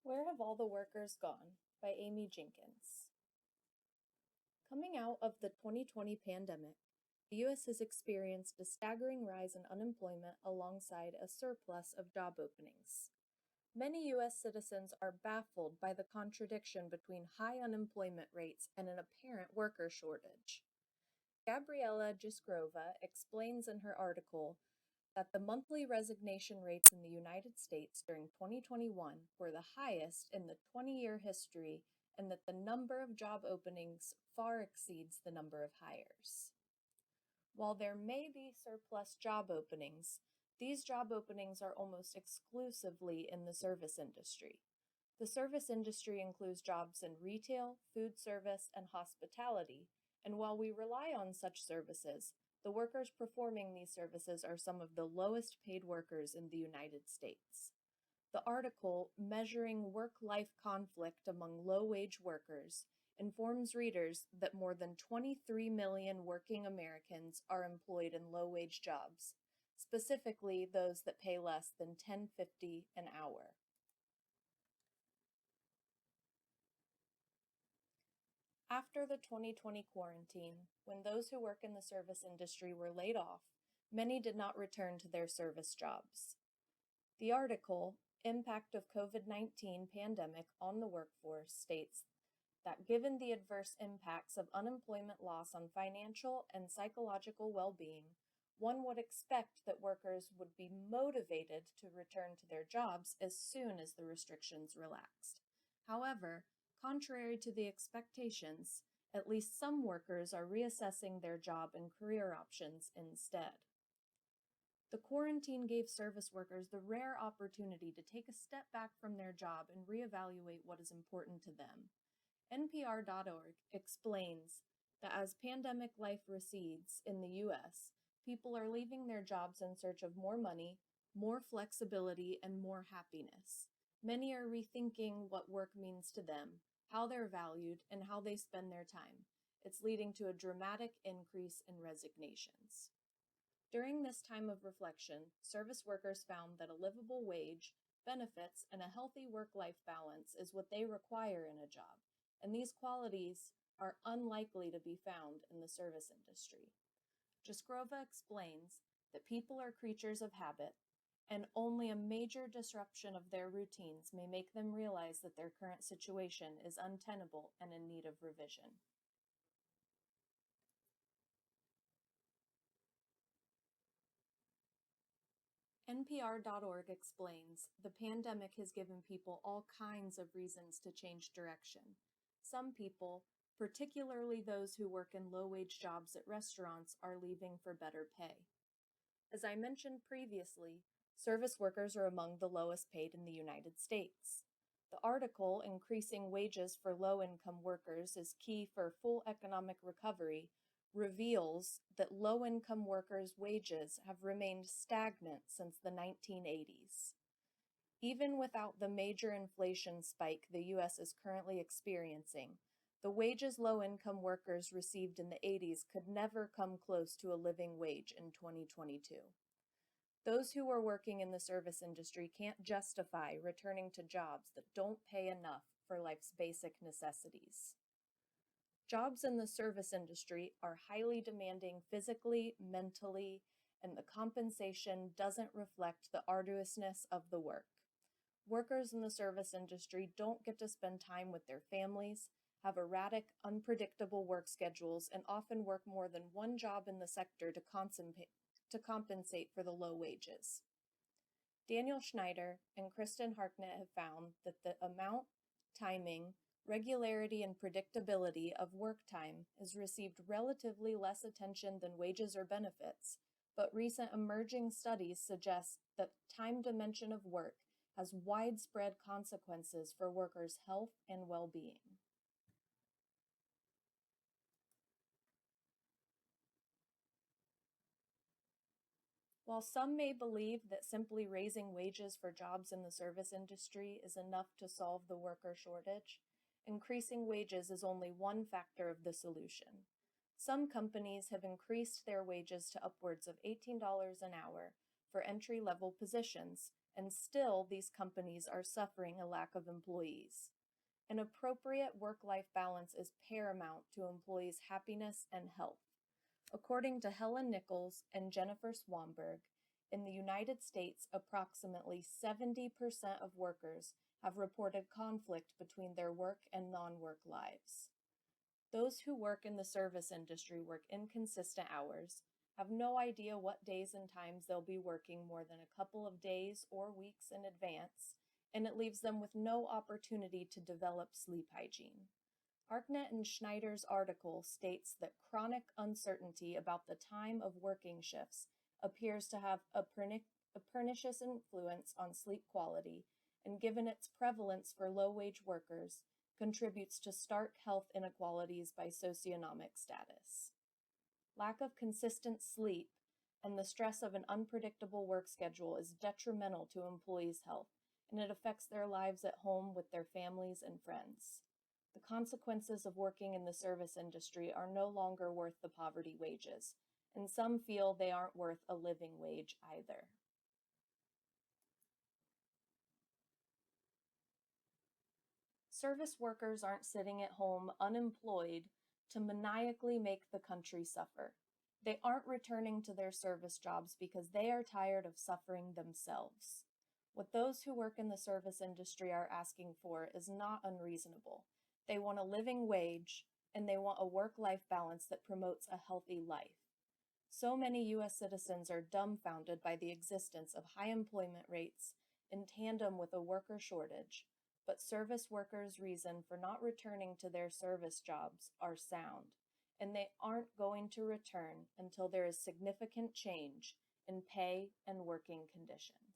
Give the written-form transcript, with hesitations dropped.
Where Have All the Workers Gone? By Amy Jenkins. Coming out of the 2020 pandemic, the U.S. has experienced a staggering rise in unemployment alongside a surplus of job openings. Many U.S. citizens are baffled by the contradiction between high unemployment rates and an apparent worker shortage. Gabriela Gisgrova explains in her article that the monthly resignation rates in the United States during 2021 were the highest in the 20-year history and that the number of job openings far exceeds the number of hires. While there may be surplus job openings, these job openings are almost exclusively in the service industry. The service industry includes jobs in retail, food service, and hospitality, and while we rely on such services, the workers performing these services are some of the lowest paid workers in the United States. The article, Measuring Work-Life Conflict Among Low-Wage Workers, informs readers that more than 23 million working Americans are employed in low-wage jobs, specifically those that pay less than $10.50 an hour. After the 2020 quarantine, when those who work in the service industry were laid off, many did not return to their service jobs. The article, Impact of COVID-19 Pandemic on the Workforce, states that given the adverse impacts of unemployment loss on financial and psychological well-being, one would expect that workers would be motivated to return to their jobs as soon as the restrictions relaxed. However, contrary to the expectations, at least some workers are reassessing their job and career options instead. The quarantine gave service workers the rare opportunity to take a step back from their job and reevaluate what is important to them. NPR.org explains that as pandemic life recedes in the U.S., people are leaving their jobs in search of more money, more flexibility, and more happiness. Many are rethinking what work means to them, how they're valued, and how they spend their time. It's leading to a dramatic increase in resignations. During this time of reflection, service workers found that a livable wage, benefits, and a healthy work-life balance is what they require in a job, and these qualities are unlikely to be found in the service industry. Jaskrova explains that people are creatures of habit, and only a major disruption of their routines may make them realize that their current situation is untenable and in need of revision. NPR.org explains the pandemic has given people all kinds of reasons to change direction. Some people, particularly those who work in low-wage jobs at restaurants, are leaving for better pay. As I mentioned previously, service workers are among the lowest paid in the United States. The article, Increasing Wages for Low-Income Workers is Key for Full Economic Recovery, reveals that low-income workers' wages have remained stagnant since the 1980s. Even without the major inflation spike the U.S. is currently experiencing, the wages low-income workers received in the 80s could never come close to a living wage in 2022. Those who are working in the service industry can't justify returning to jobs that don't pay enough for life's basic necessities. Jobs in the service industry are highly demanding physically, mentally, and the compensation doesn't reflect the arduousness of the work. Workers in the service industry don't get to spend time with their families, have erratic, unpredictable work schedules, and often work more than one job in the sector to compensate for the low wages. Daniel Schneider and Kristen Harknett have found that the amount, timing, regularity, and predictability of work time has received relatively less attention than wages or benefits, but recent emerging studies suggest that time dimension of work has widespread consequences for workers' health and well-being. While some may believe that simply raising wages for jobs in the service industry is enough to solve the worker shortage, increasing wages is only one factor of the solution. Some companies have increased their wages to upwards of $18 an hour for entry-level positions, and still these companies are suffering a lack of employees. An appropriate work-life balance is paramount to employees' happiness and health. According to Helen Nichols and Jennifer Swanberg, in the United States, approximately 70% of workers have reported conflict between their work and non-work lives. Those who work in the service industry work inconsistent hours, have no idea what days and times they'll be working more than a couple of days or weeks in advance, and it leaves them with no opportunity to develop sleep hygiene. Harknett and Schneider's article states that chronic uncertainty about the time of working shifts appears to have a pernicious influence on sleep quality, and given its prevalence for low-wage workers, contributes to stark health inequalities by socioeconomic status. Lack of consistent sleep and the stress of an unpredictable work schedule is detrimental to employees' health, and it affects their lives at home with their families and friends. The consequences of working in the service industry are no longer worth the poverty wages, and some feel they aren't worth a living wage either. Service workers aren't sitting at home unemployed to maniacally make the country suffer. They aren't returning to their service jobs because they are tired of suffering themselves. What those who work in the service industry are asking for is not unreasonable. They want a living wage, and they want a work-life balance that promotes a healthy life. So many U.S. citizens are dumbfounded by the existence of high employment rates in tandem with a worker shortage, but service workers' reason for not returning to their service jobs are sound, and they aren't going to return until there is significant change in pay and working conditions.